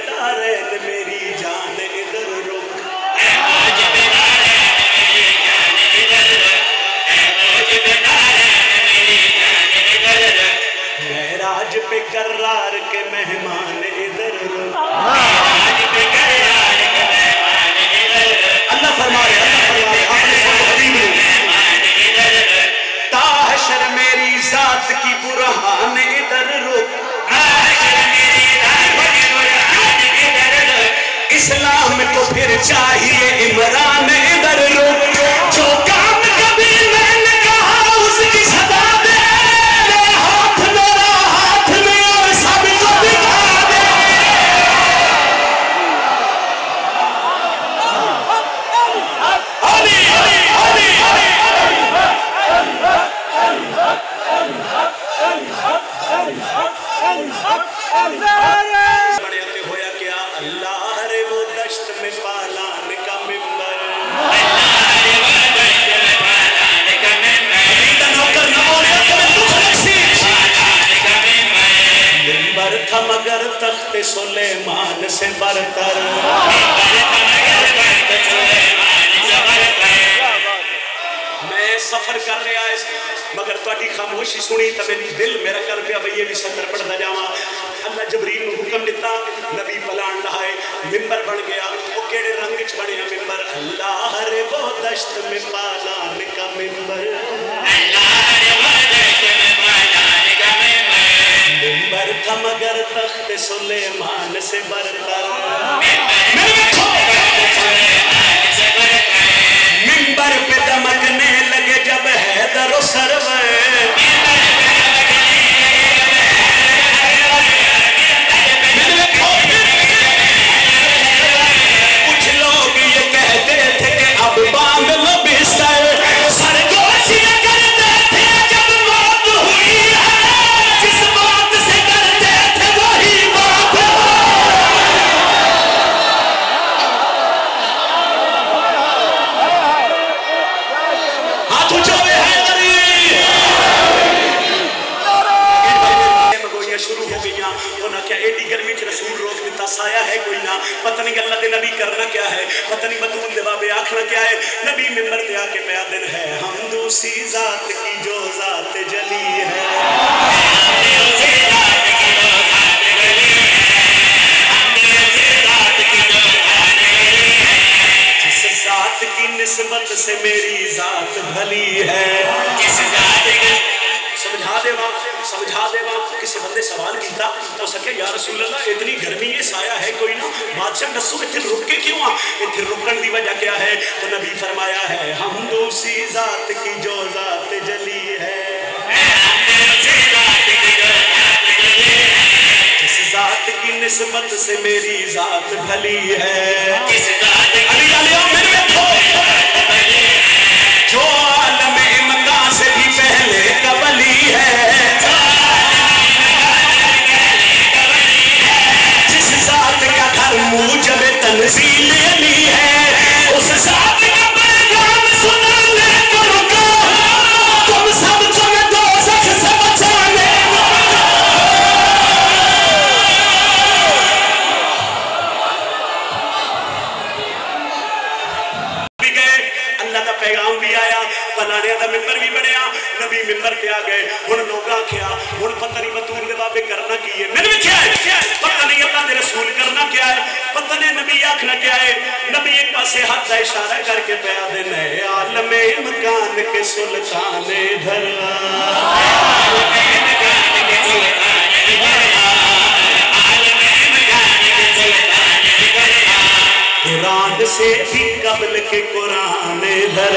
दारैन मेरी जान इधर रुक, महराज पे करार के मेहमान इधर रुक। अल्लाह फरमा रहे अपने हबीब ताहशर मेरी जात की बुरहान इधर रुक, इस्लाम को फिर चाहिए इमरान इधर रुक, जो काम कभी मैंने कहा उसकी सदा दे, हाथ मेरा हाथ में और सबको दिखा दे। होया क्या अल्लाह रे वो दश्त में पालान का मिंबर, मिंबर था मगर तख्त सुलेमान से बरतर, मैं सफर कर रहा है मगर तुहाडी खामोशी सुनी तो मेरी दिल मेरा कर पिया भाई ये भी सतर पढ़ता जावा। अल्लाह जबरील को हुक्म दिता, नबी पलान लहाए, मिंबर बन गया। वो केड़े रंग च बनया मिंबर, अल्लाह रे वो दश्त में पालान का मिंबर, मिंबर था मगर तख्त सुलेमान से बरतर, मिंबर पे दमकने लगे जब हैदर सरवर, कुछ लोग ये कहते थे कि अब बांध लो बिस्तर, सरगोशियां करते थे जब मौत हुई है, जिस बात से डरते थे वही बात है। हाथ उठाओ हैदरी, शुरू हो गई। उन्हें क्या एडी गर्मी च रसूल रोक दिता, साया है कोई ना, पता नहीं अल्लाह दे नबी करना क्या है, पता नहीं बतून दे बाबे आखना क्या है। नबी मिंबर पे आके बयान दिन है, हम दूसरी जात की जो जात जली है, जिस जात की निस्बत से मेरी जात भली है, समझा देवा। किसी बंदे सवाल किया तो सके या रसूल अल्लाह इतनी गर्मी है, साया है कोई ना, बादशाह दसो इतने रुक के क्यों आ, इतने रुकन की वजह क्या है? तो नबी फरमाया है, हम दूसरी जात की जो जात जली है, जिस जात की निस्बत से मेरी जात भली है, जो आलम इमका से भी पहले कबली है, जिस जात का घर मूजब तंजील अली है, उस जात का पैगाम सुनाने को रुको, तुम सबको मैं दोज़ख से बचाने भी गए। अल्लाह का पैगाम भी आया, बनाने का मिंबर भी बनया, नबी मिंबर पे आ गए। हुण लोग आख्या हुण पता नहीं बतूर दे बाबे करना की है, मैंने क्या है पता नहीं, अल्लाह दे रसूल करना क्या है पता नहीं, नबी आखना क्या है। नबी एक पासे हाथ का इशारा करके पया दिन है, आलम इमकान के सुल्तान इधर, कुरान से भी कबल के कुरान इधर,